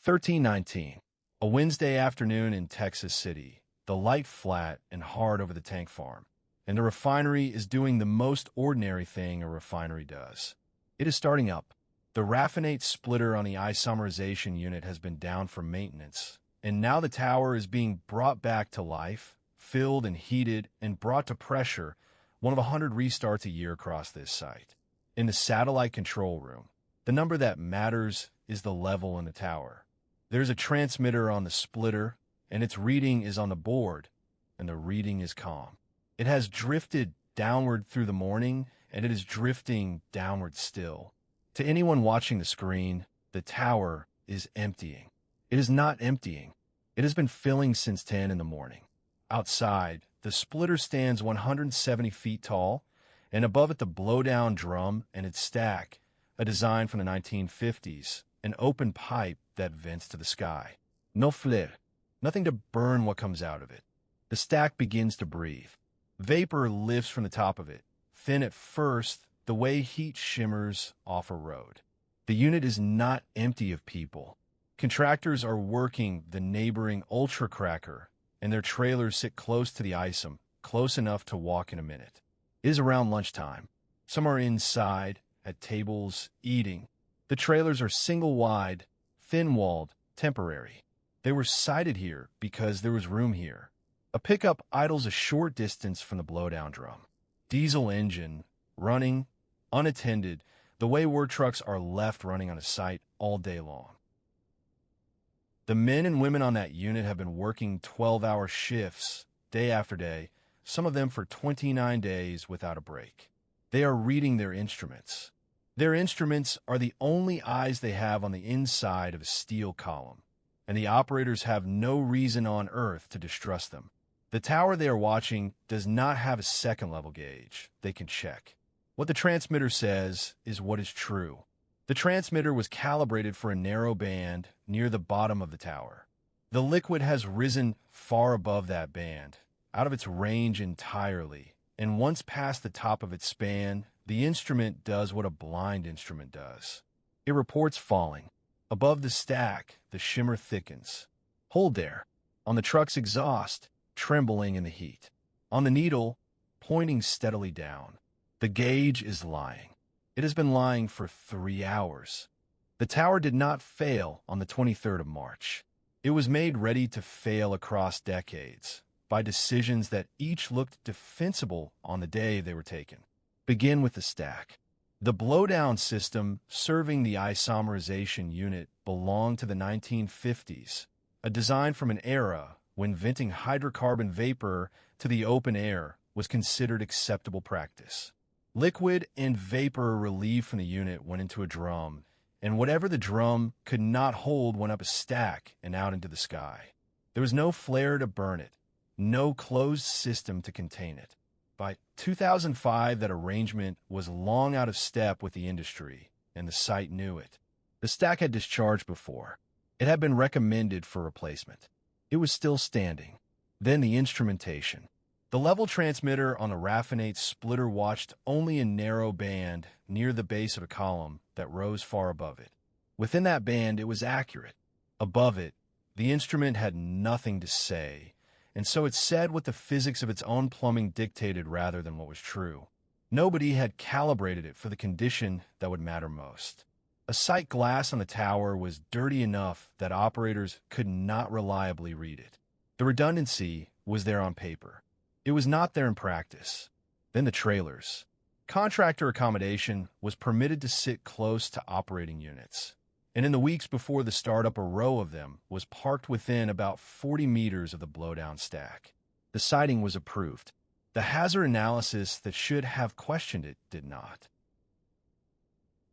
1319. A Wednesday afternoon in Texas City. The light flat and hard over the tank farm, and the refinery is doing the most ordinary thing a refinery does. It is starting up. The raffinate splitter on the isomerisation unit has been down for maintenance, and now the tower is being brought back to life, filled and heated, and brought to pressure, one of 100 restarts a year across this site. In the satellite control room, the number that matters is the level in the tower. There's a transmitter on the splitter, and its reading is on the board, and the reading is calm. It has drifted downward through the morning, and it is drifting downward still. To anyone watching the screen, the tower is emptying. It is not emptying. It has been filling since 10 in the morning. Outside, the splitter stands 170 feet tall, and above it the blowdown drum and its stack, a design from the 1950s, an open pipe that vents to the sky. No flare. Nothing to burn what comes out of it. The stack begins to breathe. Vapor lifts from the top of it, thin at first, the way heat shimmers off a road. The unit is not empty of people. Contractors are working the neighboring ultra cracker, and their trailers sit close to the isom, close enough to walk in a minute. It is around lunchtime. Some are inside, at tables, eating. The trailers are single-wide, thin-walled, temporary. They were sited here because there was room here. A pickup idles a short distance from the blowdown drum. Diesel engine, running, unattended, the way work trucks are left running on a site all day long. The men and women on that unit have been working 12-hour shifts, day after day, some of them for 29 days without a break. They are reading their instruments. Their instruments are the only eyes they have on the inside of a steel column, and the operators have no reason on earth to distrust them. The tower they are watching does not have a second-level gauge they can check. What the transmitter says is what is true. The transmitter was calibrated for a narrow band near the bottom of the tower. The liquid has risen far above that band, out of its range entirely, and once past the top of its span, the instrument does what a blind instrument does. It reports falling. Above the stack, the shimmer thickens. Hold there. On the truck's exhaust, trembling in the heat. On the needle, pointing steadily down. The gauge is lying. It has been lying for 3 hours. The tower did not fail on the 23rd of March. It was made ready to fail across decades by decisions that each looked defensible on the day they were taken. Begin with the stack. The blowdown system serving the isomerisation unit belonged to the 1950s, a design from an era when venting hydrocarbon vapor to the open air was considered acceptable practice. Liquid and vapor relieved from the unit went into a drum, and whatever the drum could not hold went up a stack and out into the sky. There was no flare to burn it, no closed system to contain it. By 2005, that arrangement was long out of step with the industry, and the site knew it. The stack had discharged before. It had been recommended for replacement. It was still standing. Then the instrumentation. The level transmitter on the raffinate splitter watched only a narrow band near the base of a column that rose far above it. Within that band, it was accurate. Above it, the instrument had nothing to say, and so it said what the physics of its own plumbing dictated rather than what was true. Nobody had calibrated it for the condition that would matter most. A sight glass on the tower was dirty enough that operators could not reliably read it. The redundancy was there on paper. It was not there in practice. Then the trailers. Contractor accommodation was permitted to sit close to operating units, and in the weeks before the startup, a row of them was parked within about 40 meters of the blowdown stack. The siting was approved. The hazard analysis that should have questioned it did not.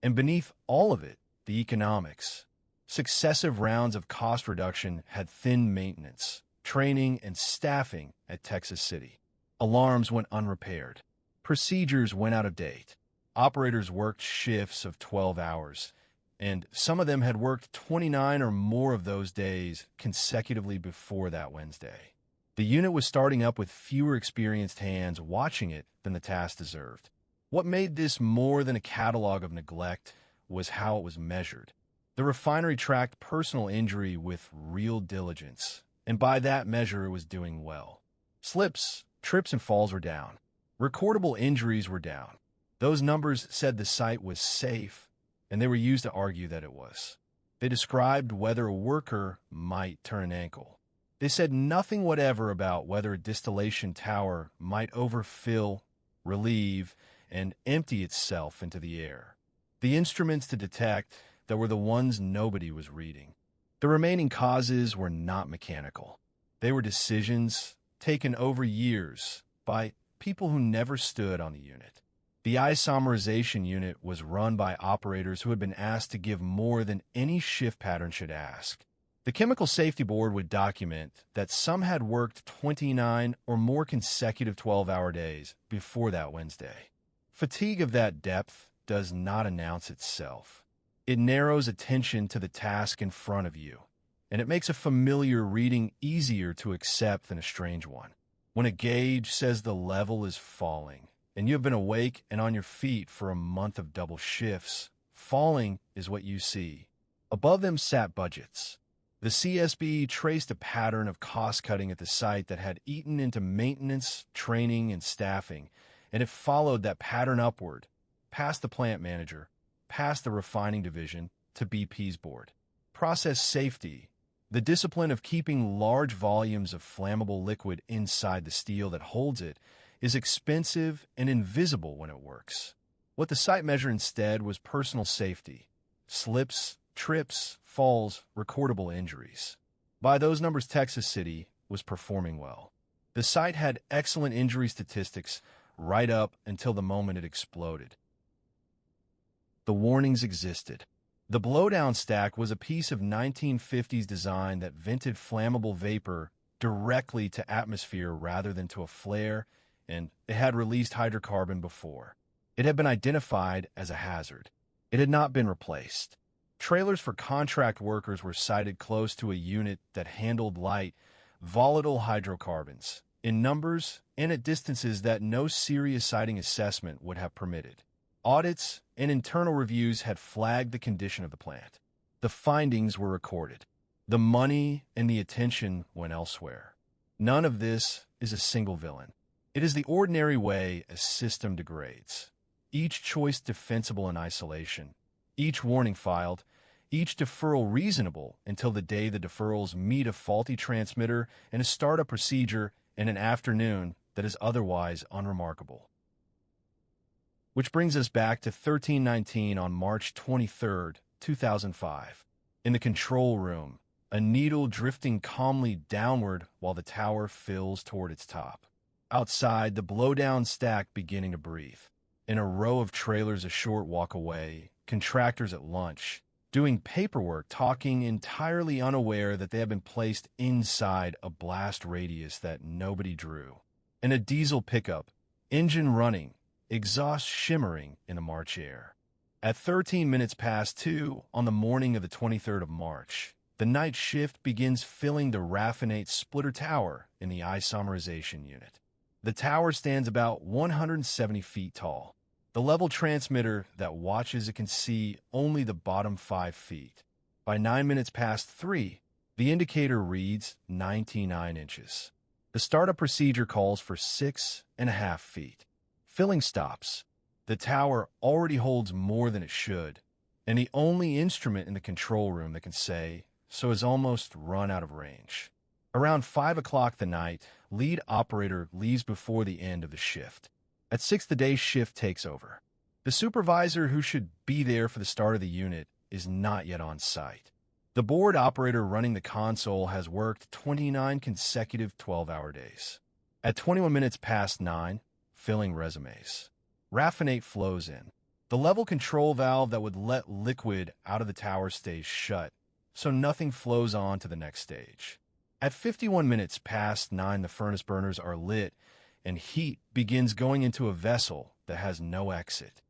And beneath all of it, the economics. Successive rounds of cost reduction had thinned maintenance, training, and staffing at Texas City. Alarms went unrepaired. Procedures went out of date. Operators worked shifts of 12 hours, and some of them had worked 29 or more of those days consecutively before that Wednesday. The unit was starting up with fewer experienced hands watching it than the task deserved. What made this more than a catalog of neglect was how it was measured. The refinery tracked personal injury with real diligence, and by that measure it was doing well. Slips, trips, and falls were down. Recordable injuries were down. Those numbers said the site was safe, and they were used to argue that it was. They described whether a worker might turn an ankle. They said nothing whatever about whether a distillation tower might overfill, relieve, and empty itself into the air. The instruments to detect that were the ones nobody was reading. The remaining causes were not mechanical. They were decisions taken over years by people who never stood on the unit. The isomerisation unit was run by operators who had been asked to give more than any shift pattern should ask. The Chemical Safety Board would document that some had worked 29 or more consecutive 12-hour days before that Wednesday. Fatigue of that depth does not announce itself. It narrows attention to the task in front of you, and it makes a familiar reading easier to accept than a strange one. When a gauge says the level is falling, and you have been awake and on your feet for a month of double shifts, falling is what you see. Above them sat budgets. The CSB traced a pattern of cost-cutting at the site that had eaten into maintenance, training, and staffing, and it followed that pattern upward, past the plant manager, past the refining division, to BP's board. Process safety, the discipline of keeping large volumes of flammable liquid inside the steel that holds it, is expensive and invisible when it works. What the site measured instead was personal safety, slips, trips, falls, recordable injuries. By those numbers, Texas City was performing well. The site had excellent injury statistics right up until the moment it exploded. The warnings existed. The blowdown stack was a piece of 1950s design that vented flammable vapor directly to atmosphere rather than to a flare, and it had released hydrocarbon before. It had been identified as a hazard. It had not been replaced. Trailers for contract workers were sited close to a unit that handled light, volatile hydrocarbons, in numbers and at distances that no serious siting assessment would have permitted. Audits and internal reviews had flagged the condition of the plant. The findings were recorded. The money and the attention went elsewhere. None of this is a single villain. It is the ordinary way a system degrades. Each choice defensible in isolation, each warning filed, each deferral reasonable until the day the deferrals meet a faulty transmitter and a startup procedure in an afternoon that is otherwise unremarkable. Which brings us back to 1319 on March 23, 2005. In the control room, a needle drifting calmly downward while the tower fills toward its top. Outside, the blowdown stack beginning to breathe. In a row of trailers a short walk away, contractors at lunch, doing paperwork, talking entirely unaware that they have been placed inside a blast radius that nobody drew. In a diesel pickup, engine running, exhaust shimmering in the March air. At 13 minutes past 2 on the morning of the 23rd of March, the night shift begins filling the raffinate splitter tower in the isomerisation unit. The tower stands about 170 feet tall. The level transmitter that watches it can see only the bottom 5 feet. By 9 minutes past 3, the indicator reads 99 inches. The startup procedure calls for 6.5 feet. Filling stops. The tower already holds more than it should, and the only instrument in the control room that can say so has almost run out of range. Around 5 o'clock the night, lead operator leaves before the end of the shift. At 6, the day shift takes over. The supervisor who should be there for the start of the unit is not yet on site. The board operator running the console has worked 29 consecutive 12-hour days. At 21 minutes past 9, filling resumes. Raffinate flows in. The level control valve that would let liquid out of the tower stays shut, so nothing flows on to the next stage. At 51 minutes past 9, the furnace burners are lit, and heat begins going into a vessel that has no exit.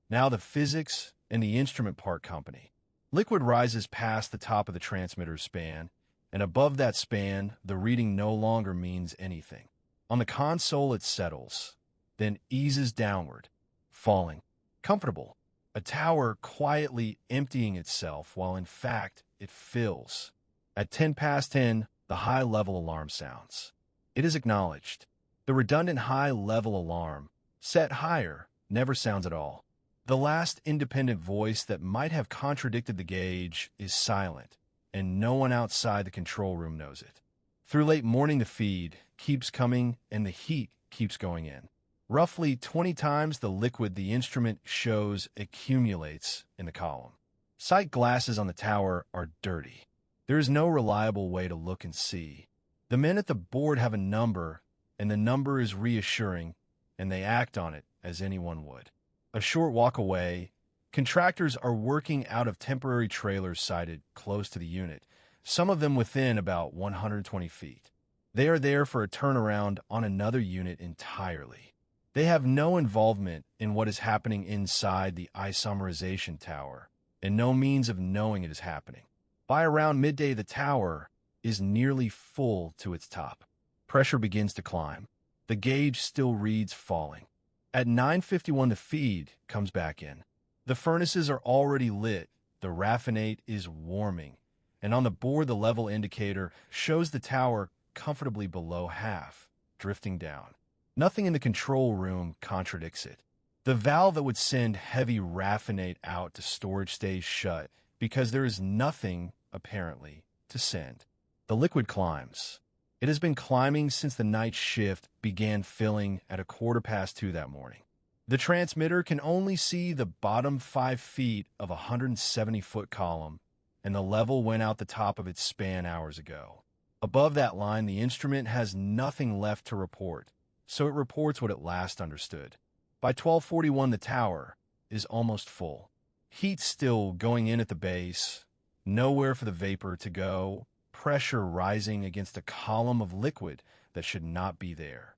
Now the physics and the instrument part company. Liquid rises past the top of the transmitter's span, and above that span, the reading no longer means anything. On the console, it settles, then eases downward, falling. Comfortable. A tower quietly emptying itself while in fact it fills. At 10 past 10, the high-level alarm sounds. It is acknowledged. The redundant high-level alarm, set higher, never sounds at all. The last independent voice that might have contradicted the gauge is silent, and no one outside the control room knows it. Through late morning, the feed keeps coming and the heat keeps going in. Roughly 20 times the liquid the instrument shows accumulates in the column. Sight glasses on the tower are dirty. There is no reliable way to look and see. The men at the board have a number, and the number is reassuring, and they act on it as anyone would. A short walk away, contractors are working out of temporary trailers sited close to the unit, some of them within about 120 feet. They are there for a turnaround on another unit entirely. They have no involvement in what is happening inside the isomerisation tower, and no means of knowing it is happening. By around midday, the tower is nearly full to its top. Pressure begins to climb. The gauge still reads falling. At 9:51, the feed comes back in. The furnaces are already lit, the raffinate is warming, and on the board the level indicator shows the tower comfortably below half, drifting down. Nothing in the control room contradicts it. The valve that would send heavy raffinate out to storage stays shut because there is nothing, apparently, to send. The liquid climbs. It has been climbing since the night shift began filling at 2:15 that morning. The transmitter can only see the bottom 5 feet of a 170-foot column, and the level went out the top of its span hours ago. Above that line, the instrument has nothing left to report, so it reports what it last understood. By 12:41, the tower is almost full. Heat still going in at the base, nowhere for the vapor to go, pressure rising against a column of liquid that should not be there.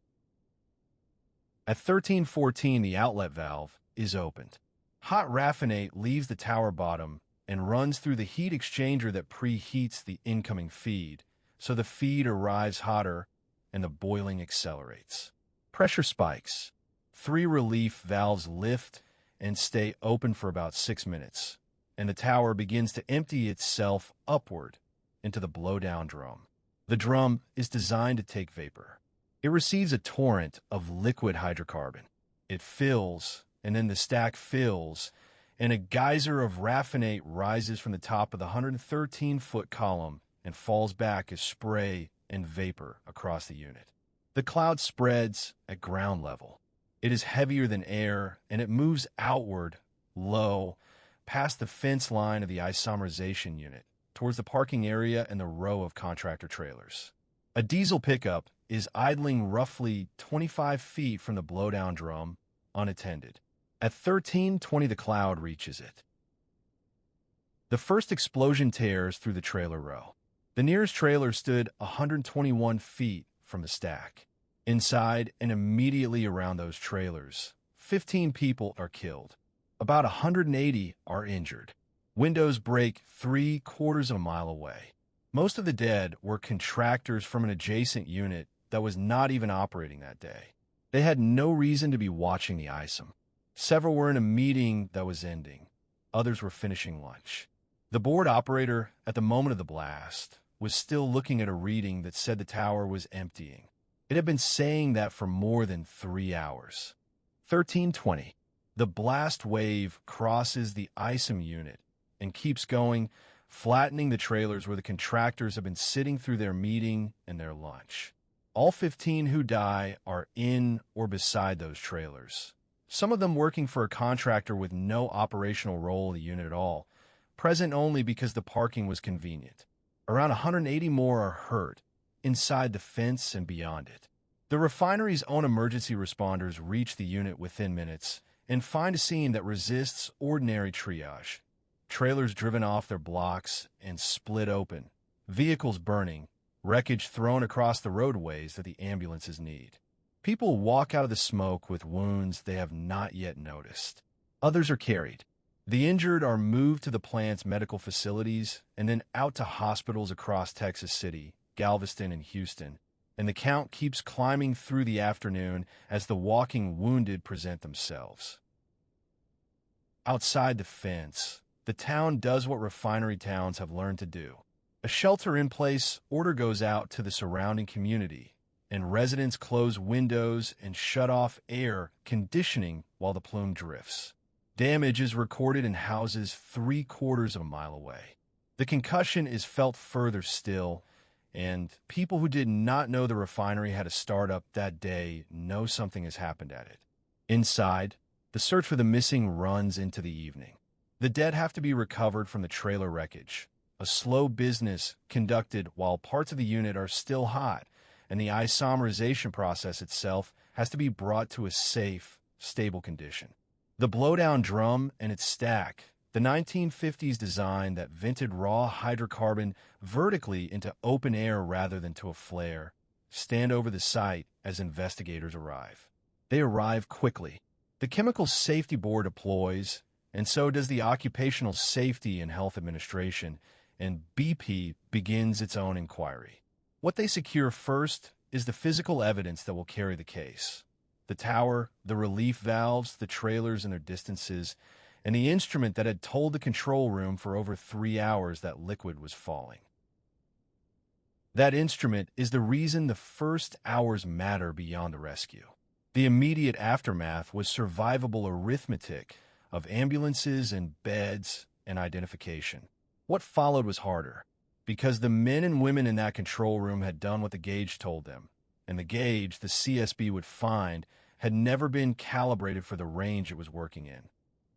At 13:14, the outlet valve is opened. Hot raffinate leaves the tower bottom and runs through the heat exchanger that preheats the incoming feed, so the feed arrives hotter and the boiling accelerates. Pressure spikes. 3 relief valves lift and stay open for about 6 minutes, and the tower begins to empty itself upward into the blowdown drum. The drum is designed to take vapor. It receives a torrent of liquid hydrocarbon. It fills, and then the stack fills, and a geyser of raffinate rises from the top of the 113-foot column and falls back as spray and vapor across the unit. The cloud spreads at ground level. It is heavier than air, and it moves outward, low, past the fence line of the isomerisation unit, towards the parking area and the row of contractor trailers. A diesel pickup is idling roughly 25 feet from the blowdown drum, unattended. At 13:20, the cloud reaches it. The first explosion tears through the trailer row. The nearest trailer stood 121 feet from the stack. Inside and immediately around those trailers, 15 people are killed. About 180 are injured. Windows break 3/4 of a mile away. Most of the dead were contractors from an adjacent unit that was not even operating that day. They had no reason to be watching the ISOM. Several were in a meeting that was ending. Others were finishing lunch. The board operator, at the moment of the blast, was still looking at a reading that said the tower was emptying. It had been saying that for more than 3 hours. 13:20. The blast wave crosses the ISOM unit and keeps going, flattening the trailers where the contractors have been sitting through their meeting and their lunch. All 15 who die are in or beside those trailers. Some of them working for a contractor with no operational role in the unit at all, present only because the parking was convenient. Around 180 more are hurt, inside the fence and beyond it. The refinery's own emergency responders reach the unit within minutes and find a scene that resists ordinary triage. Trailers driven off their blocks and split open, vehicles burning, wreckage thrown across the roadways that the ambulances need. People walk out of the smoke with wounds they have not yet noticed. Others are carried. The injured are moved to the plant's medical facilities and then out to hospitals across Texas City, Galveston, and Houston, and the count keeps climbing through the afternoon as the walking wounded present themselves. Outside the fence, the town does what refinery towns have learned to do. A shelter-in-place order goes out to the surrounding community, and residents close windows and shut off air conditioning while the plume drifts. Damage is recorded in houses 3/4 of a mile away. The concussion is felt further still, and people who did not know the refinery had a startup that day know something has happened at it. Inside, the search for the missing runs into the evening. The dead have to be recovered from the trailer wreckage, a slow business conducted while parts of the unit are still hot, and the isomerisation process itself has to be brought to a safe, stable condition. The blowdown drum and its stack, the 1950s design that vented raw hydrocarbon vertically into open air rather than to a flare, stand over the site as investigators arrive. They arrive quickly. The Chemical Safety Board deploys, and so does the Occupational Safety and Health Administration, and BP begins its own inquiry. What they secure first is the physical evidence that will carry the case. The tower, the relief valves, the trailers and their distances, and the instrument that had told the control room for over 3 hours that liquid was falling. That instrument is the reason the first hours matter beyond the rescue. The immediate aftermath was survivable arithmetic of ambulances and beds and identification. What followed was harder, because the men and women in that control room had done what the gauge told them, and the gauge the CSB would find had never been calibrated for the range it was working in.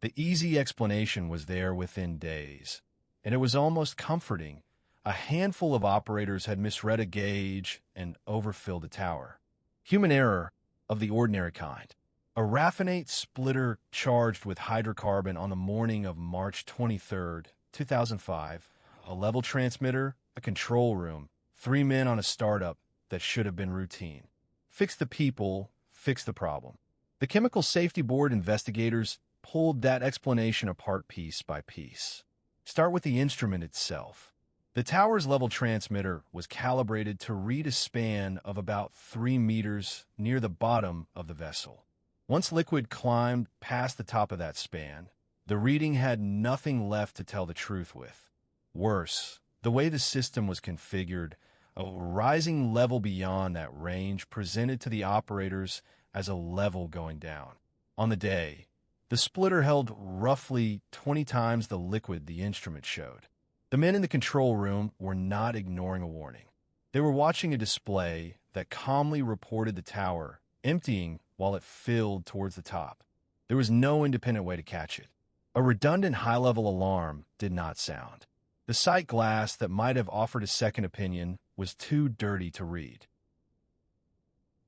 The easy explanation was there within days, and it was almost comforting. A handful of operators had misread a gauge and overfilled a tower. Human error of the ordinary kind. A raffinate splitter charged with hydrocarbon on the morning of March 23, 2005, a level transmitter, a control room, 3 men on a startup that should have been routine. Fix the people, fix the problem. The Chemical Safety Board investigators pulled that explanation apart piece by piece. Start with the instrument itself. The tower's level transmitter was calibrated to read a span of about 3 meters near the bottom of the vessel. Once liquid climbed past the top of that span, the reading had nothing left to tell the truth with. Worse, the way the system was configured, a rising level beyond that range presented to the operators as a level going down. On the day, the splitter held roughly 20 times the liquid the instrument showed. The men in the control room were not ignoring a warning. They were watching a display that calmly reported the tower emptying while it filled towards the top. There was no independent way to catch it. A redundant high-level alarm did not sound. The sight glass that might have offered a second opinion was too dirty to read.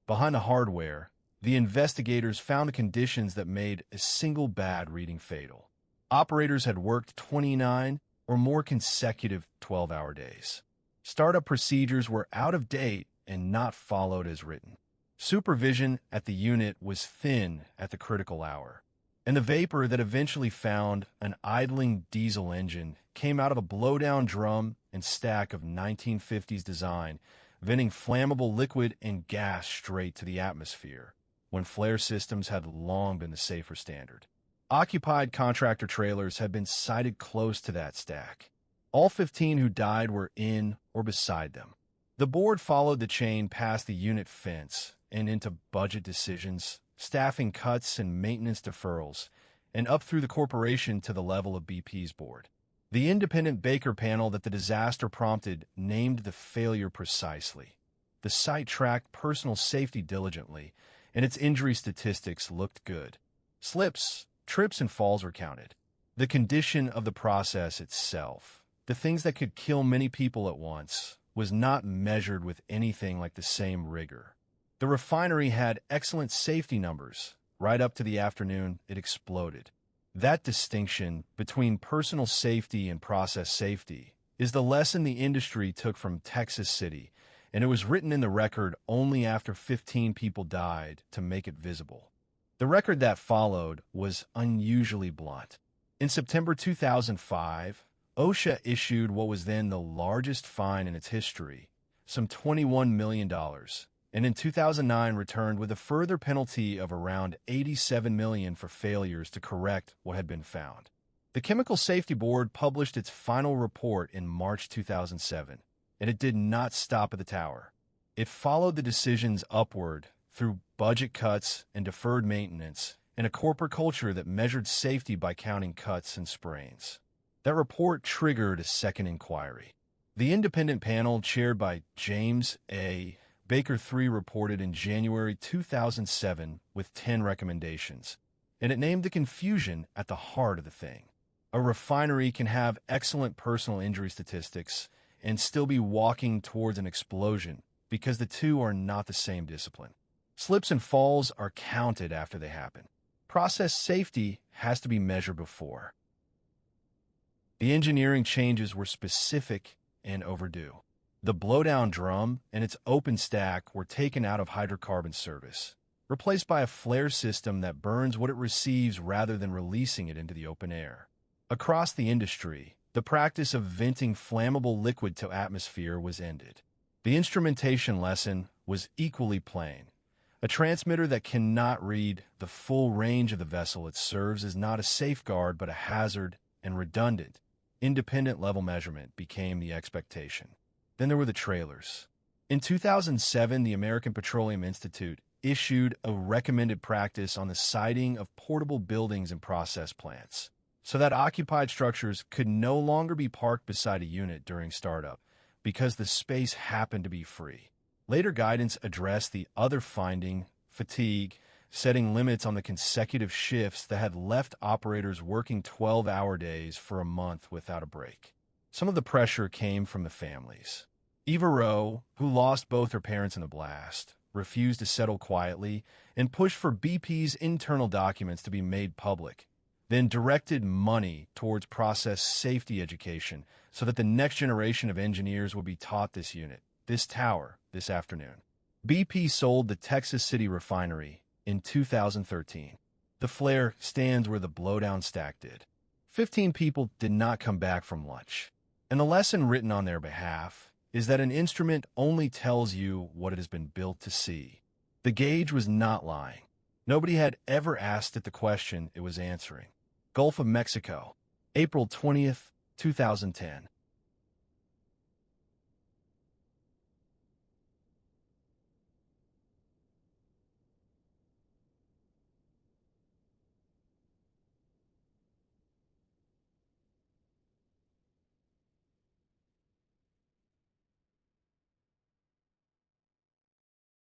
Behind the hardware, the investigators found the conditions that made a single bad reading fatal. Operators had worked 29 or more consecutive 12-hour days. Startup procedures were out of date and not followed as written. Supervision at the unit was thin at the critical hour, and the vapor that eventually found an idling diesel engine came out of a blowdown drum and stack of 1950s design, venting flammable liquid and gas straight to the atmosphere, when flare systems had long been the safer standard. Occupied contractor trailers had been sited close to that stack. All 15 who died were in or beside them. The board followed the chain past the unit fence and into budget decisions, staffing cuts and maintenance deferrals, and up through the corporation to the level of BP's board. The independent Baker panel that the disaster prompted named the failure precisely. The site tracked personal safety diligently, and its injury statistics looked good. Slips, trips, and falls were counted. The condition of the process itself, the things that could kill many people at once, was not measured with anything like the same rigor. The refinery had excellent safety numbers. Right up to the afternoon, it exploded. That distinction between personal safety and process safety is the lesson the industry took from Texas City, and it was written in the record only after 15 people died to make it visible. The record that followed was unusually blunt. In September 2005, OSHA issued what was then the largest fine in its history, some $21 million, and in 2009 returned with a further penalty of around $87 million for failures to correct what had been found. The Chemical Safety Board published its final report in March 2007, and it did not stop at the tower. It followed the decisions upward through budget cuts and deferred maintenance and a corporate culture that measured safety by counting cuts and sprains. That report triggered a second inquiry. The independent panel, chaired by James A. Baker III, reported in January 2007 with 10 recommendations, and it named the confusion at the heart of the thing. A refinery can have excellent personal injury statistics and still be walking towards an explosion because the two are not the same discipline. Slips and falls are counted after they happen. Process safety has to be measured before. The engineering changes were specific and overdue. The blowdown drum and its open stack were taken out of hydrocarbon service, replaced by a flare system that burns what it receives rather than releasing it into the open air. Across the industry, the practice of venting flammable liquid to atmosphere was ended. The instrumentation lesson was equally plain. A transmitter that cannot read the full range of the vessel it serves is not a safeguard but a hazard, and redundant, independent level measurement became the expectation. Then there were the trailers. In 2007, the American Petroleum Institute issued a recommended practice on the siting of portable buildings and process plants, so that occupied structures could no longer be parked beside a unit during startup because the space happened to be free. Later guidance addressed the other finding, fatigue, setting limits on the consecutive shifts that had left operators working 12-hour days for a month without a break. Some of the pressure came from the families. Eva Rowe, who lost both her parents in the blast, refused to settle quietly and pushed for BP's internal documents to be made public, then directed money towards process safety education so that the next generation of engineers would be taught this unit, this tower, this afternoon. BP sold the Texas City refinery in 2013. The flare stands where the blowdown stack did. 15 people did not come back from lunch. And the lesson written on their behalf is that an instrument only tells you what it has been built to see. The gauge was not lying. Nobody had ever asked it the question it was answering. Gulf of Mexico, April 20th, 2010.